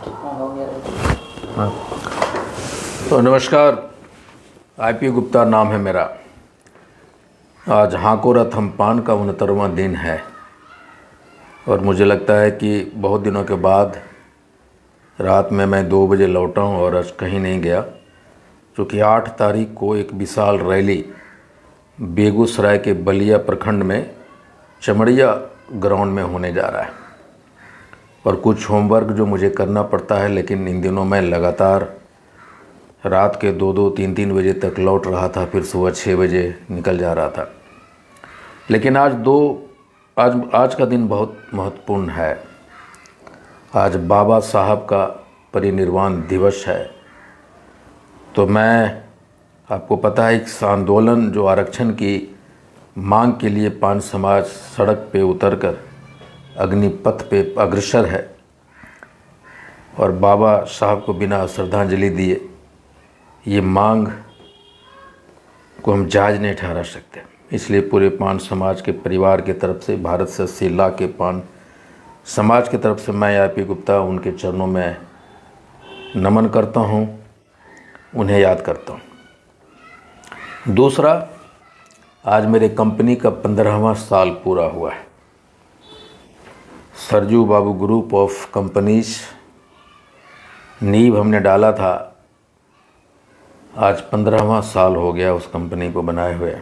हाँ। तो नमस्कार, IP गुप्ता नाम है मेरा। आज हाको रथ अम्पान का 69वां दिन है और मुझे लगता है कि बहुत दिनों के बाद रात में मैं 2 बजे लौटा हूँ और आज कहीं नहीं गया, क्योंकि 8 तारीख को एक विशाल रैली बेगूसराय के बलिया प्रखंड में चमड़िया ग्राउंड में होने जा रहा है और कुछ होमवर्क जो मुझे करना पड़ता है, लेकिन इन दिनों मैं लगातार रात के 2-2, 3-3 बजे तक लौट रहा था, फिर सुबह 6 बजे निकल जा रहा था। लेकिन आज का दिन बहुत महत्वपूर्ण है। आज बाबा साहब का परिनिर्वाण दिवस है। तो मैं, आपको पता है, इस आंदोलन जो आरक्षण की मांग के लिए पान समाज सड़क पे उतरकर अग्निपथ पे अग्रसर है और बाबा साहब को बिना श्रद्धांजलि दिए ये मांग को हम जायज़ नहीं ठहरा सकते। इसलिए पूरे पान समाज के परिवार की तरफ से, भारत से 80 लाख के पान समाज की तरफ से मैं IP गुप्ता उनके चरणों में नमन करता हूँ, उन्हें याद करता हूँ। दूसरा, आज मेरे कंपनी का 15वां साल पूरा हुआ है। सरजू बाबू ग्रुप ऑफ कंपनीज नींव हमने डाला था, आज 15वां साल हो गया उस कंपनी को बनाए हुए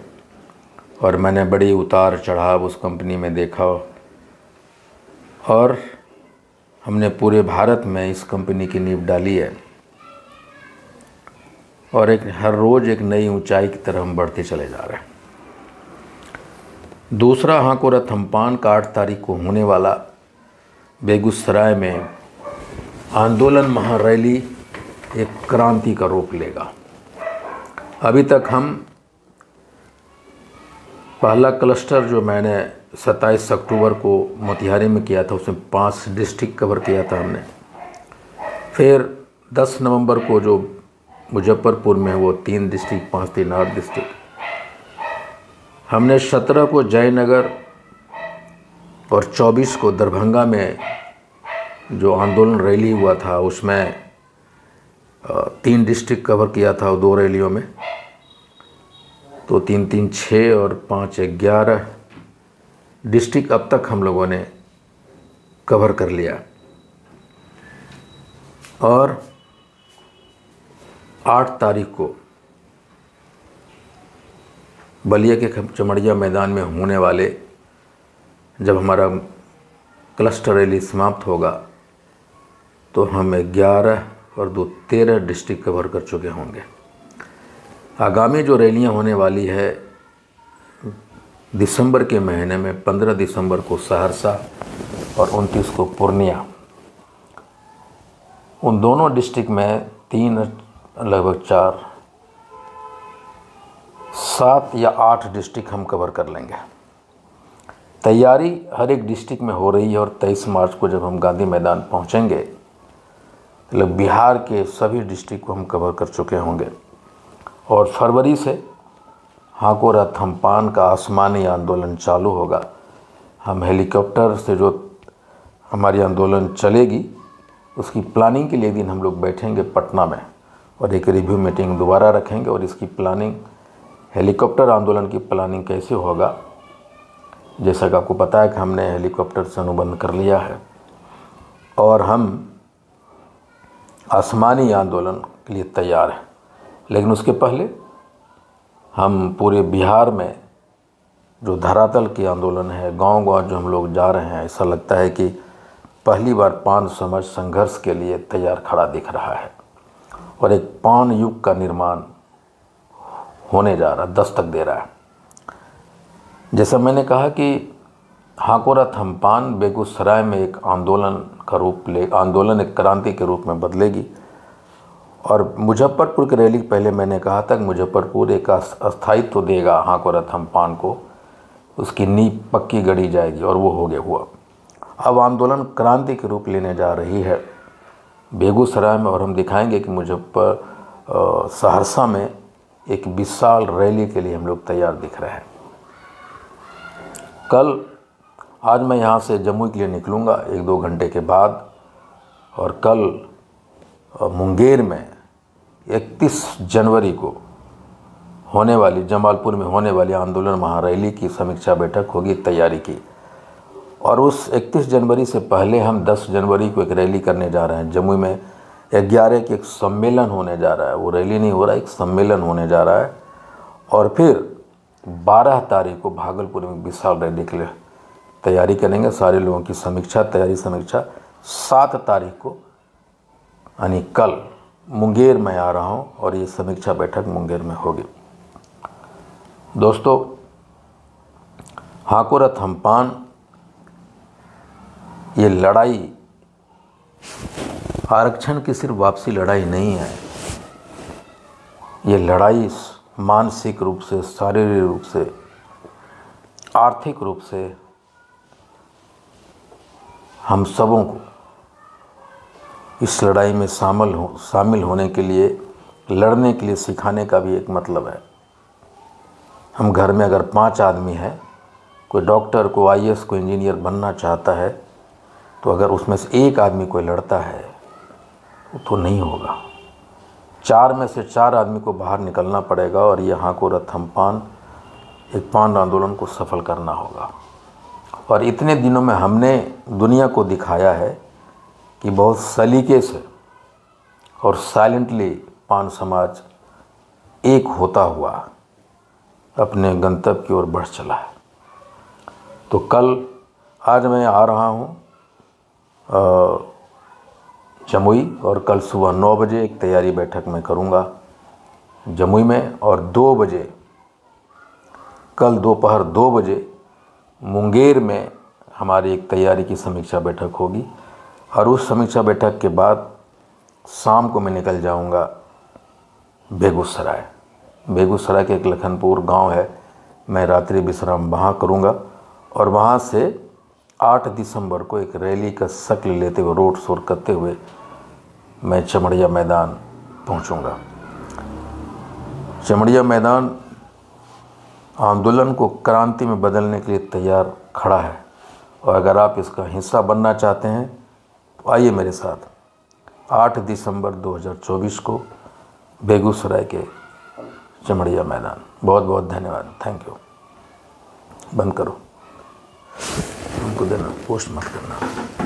और मैंने बड़ी उतार चढ़ाव उस कंपनी में देखा और हमने पूरे भारत में इस कंपनी की नींव डाली है और हर रोज़ एक नई ऊंचाई की तरफ हम बढ़ते चले जा रहे हैं। दूसरा, हाको रथ अम्पान का 8 तारीख को होने वाला बेगूसराय में आंदोलन महारैली एक क्रांति का रूप लेगा। अभी तक हम पहला क्लस्टर जो मैंने 27 अक्टूबर को मोतिहारी में किया था, उसमें 5 डिस्ट्रिक्ट कवर किया था हमने। फिर 10 नवंबर को जो मुजफ्फरपुर में वो 3 डिस्ट्रिक्ट, 5 3 8 डिस्ट्रिक्ट। हमने 17 को जयनगर और 24 को दरभंगा में जो आंदोलन रैली हुआ था उसमें 3 डिस्ट्रिक्ट कवर किया था 2 रैलियों में। तो 3-3 6 और 5 11 डिस्ट्रिक्ट अब तक हम लोगों ने कवर कर लिया। और 8 तारीख को बलिया के चमड़िया मैदान में होने वाले, जब हमारा क्लस्टर रैली समाप्त होगा तो हम 11 और 2 13 डिस्ट्रिक्ट कवर कर चुके होंगे। आगामी जो रैलियां होने वाली है दिसंबर के महीने में, 15 दिसंबर को सहरसा और 29 को पूर्णिया, उन दोनों डिस्ट्रिक्ट में 3 लगभग 4 7 या 8 डिस्ट्रिक्ट हम कवर कर लेंगे। तैयारी हर एक डिस्ट्रिक्ट में हो रही है और 23 मार्च को जब हम गांधी मैदान पहुंचेंगे, मतलब बिहार के सभी डिस्ट्रिक्ट को हम कवर कर चुके होंगे। और फरवरी से हाको रथ अम्पान का आसमानी आंदोलन चालू होगा। हम हेलीकॉप्टर से जो हमारी आंदोलन चलेगी उसकी प्लानिंग के लिए एक दिन हम लोग बैठेंगे पटना में और एक रिव्यू मीटिंग दोबारा रखेंगे और इसकी प्लानिंग, हेलीकॉप्टर आंदोलन की प्लानिंग कैसे होगा, जैसा कि आपको पता है कि हमने हेलीकॉप्टर से अनुबंध कर लिया है और हम आसमानी आंदोलन के लिए तैयार हैं। लेकिन उसके पहले हम पूरे बिहार में जो धरातल की आंदोलन है, गांव-गांव जो हम लोग जा रहे हैं, ऐसा लगता है कि पहली बार पान समाज संघर्ष के लिए तैयार खड़ा दिख रहा है और एक पान युग का निर्माण होने जा रहा, दस्तक दे रहा है। जैसा मैंने कहा कि हाको रथ अम्पान बेगूसराय में एक आंदोलन एक क्रांति के रूप में बदलेगी। और मुजफ्फरपुर की रैली पहले मैंने कहा था कि मुजफ्फरपुर एक अस्थायित्व देगा हाको रथ अम्पान को, उसकी नींव पक्की गढ़ी जाएगी और वो हो गया हुआ। अब आंदोलन क्रांति के रूप लेने जा रही है बेगूसराय में और हम दिखाएंगे कि सहरसा में एक विशाल रैली के लिए हम लोग तैयार दिख रहे हैं। आज मैं यहाँ से जम्मू के लिए निकलूँगा 1-2 घंटे के बाद और कल मुंगेर में 31 जनवरी को होने वाली, जमालपुर में होने वाली आंदोलन महारैली की समीक्षा बैठक होगी, तैयारी की। और उस 31 जनवरी से पहले हम 10 जनवरी को एक रैली करने जा रहे हैं। जमुई में 11 की एक सम्मेलन होने जा रहा है, वो रैली नहीं हो रहा है, एक सम्मेलन होने जा रहा है। और फिर 12 तारीख को भागलपुर में विशाल रैली के लिए तैयारी करेंगे, सारे लोगों की समीक्षा, तैयारी समीक्षा। 7 तारीख को यानी कल मुंगेर में आ रहा हूँ और ये समीक्षा बैठक मुंगेर में होगी। दोस्तों, हाकोरथ हमपान, ये लड़ाई आरक्षण की सिर्फ वापसी लड़ाई नहीं है, ये लड़ाई मानसिक रूप से, शारीरिक रूप से, आर्थिक रूप से हम सबों को इस लड़ाई में शामिल होने के लिए, लड़ने के लिए सिखाने का भी एक मतलब है। हम घर में अगर 5 आदमी हैं, कोई डॉक्टर, कोई IAS, कोई इंजीनियर बनना चाहता है, तो अगर उसमें से एक आदमी कोई लड़ता है तो नहीं होगा। 4 में से 4 आदमी को बाहर निकलना पड़ेगा और ये हाकोरथ हमपान, एक पान आंदोलन को सफल करना होगा। और इतने दिनों में हमने दुनिया को दिखाया है कि बहुत सलीके से और साइलेंटली पान समाज एक होता हुआ अपने गंतव्य की ओर बढ़ चला है। तो आज मैं आ रहा हूँ जमुई, और कल सुबह 9 बजे एक तैयारी बैठक मैं करूँगा जमुई में, और 2 बजे, कल दोपहर 2 बजे मुंगेर में हमारी एक तैयारी की समीक्षा बैठक होगी। और उस समीक्षा बैठक के बाद शाम को मैं निकल जाऊंगा बेगूसराय। बेगूसराय के एक लखनपुर गांव है, मैं रात्रि विश्राम वहाँ करूँगा और वहाँ से 8 दिसंबर को एक रैली का शक्ल लेते हुए, रोड शो करते हुए मैं चमड़िया मैदान पहुँचूँगा। चमड़िया मैदान आंदोलन को क्रांति में बदलने के लिए तैयार खड़ा है, और अगर आप इसका हिस्सा बनना चाहते हैं तो आइए मेरे साथ 8 दिसंबर 2024 को बेगूसराय के चमड़िया मैदान। बहुत बहुत धन्यवाद, थैंक यू। बंद करो, उनको देना, पोस्ट मत करना।